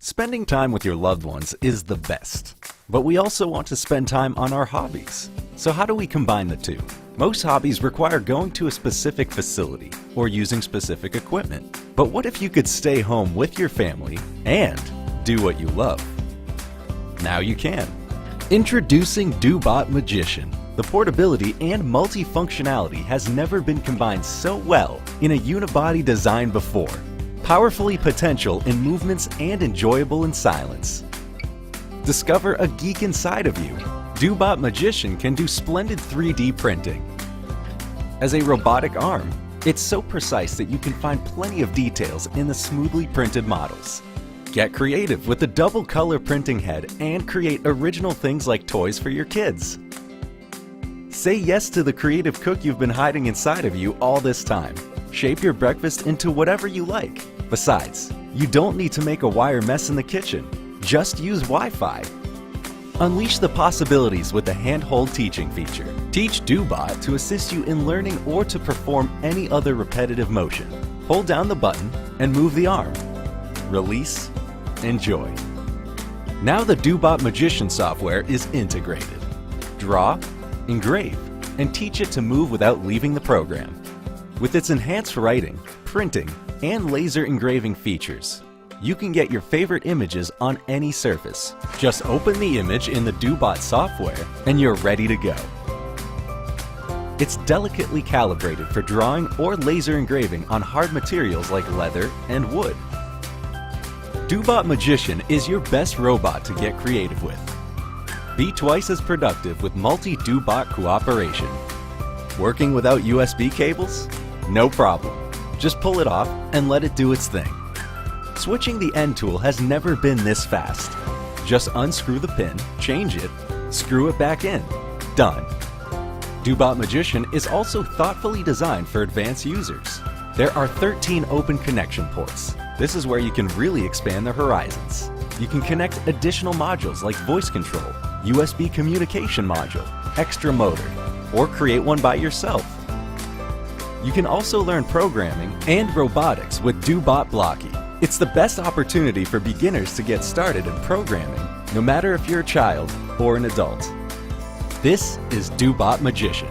Spending time with your loved ones is the best, but we also want to spend time on our hobbies. So how do we combine the two? Most hobbies require going to a specific facility or using specific equipment. But what if you could stay home with your family and do what you love? Now you can. Introducing Dobot Magician. The portability and multifunctionality has never been combined so well in a unibody design before. Powerfully potential in movements and enjoyable in silence. Discover a geek inside of you. Dobot Magician can do splendid 3D printing. As a robotic arm, it's so precise that you can find plenty of details in the smoothly printed models. Get creative with the double color printing head and create original things like toys for your kids. Say yes to the creative cook you've been hiding inside of you all this time. Shape your breakfast into whatever you like. Besides, you don't need to make a wire mess in the kitchen. Just use Wi-Fi. Unleash the possibilities with the hand-hold teaching feature. Teach Dobot to assist you in learning or to perform any other repetitive motion. Hold down the button and move the arm. Release, enjoy. Now the Dobot Magician software is integrated. Draw, engrave, and teach it to move without leaving the program. With its enhanced writing, printing, and laser engraving features, you can get your favorite images on any surface. Just open the image in the Dobot software and you're ready to go. It's delicately calibrated for drawing or laser engraving on hard materials like leather and wood. Dobot Magician is your best robot to get creative with. Be twice as productive with multi-Dobot cooperation. Working without USB cables? No problem. Just pull it off and let it do its thing. Switching the end tool has never been this fast. Just unscrew the pin, change it, screw it back in. Done. Dobot Magician is also thoughtfully designed for advanced users. There are 13 open connection ports. This is where you can really expand the horizons. You can connect additional modules like voice control, USB communication module, extra motor, or create one by yourself. You can also learn programming and robotics with Dobot Blocky. It's the best opportunity for beginners to get started in programming, no matter if you're a child or an adult. This is Dobot Magician,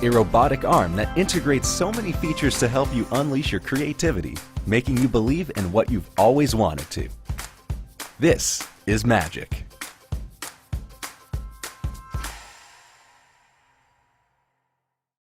a robotic arm that integrates so many features to help you unleash your creativity, making you believe in what you've always wanted to. This is magic.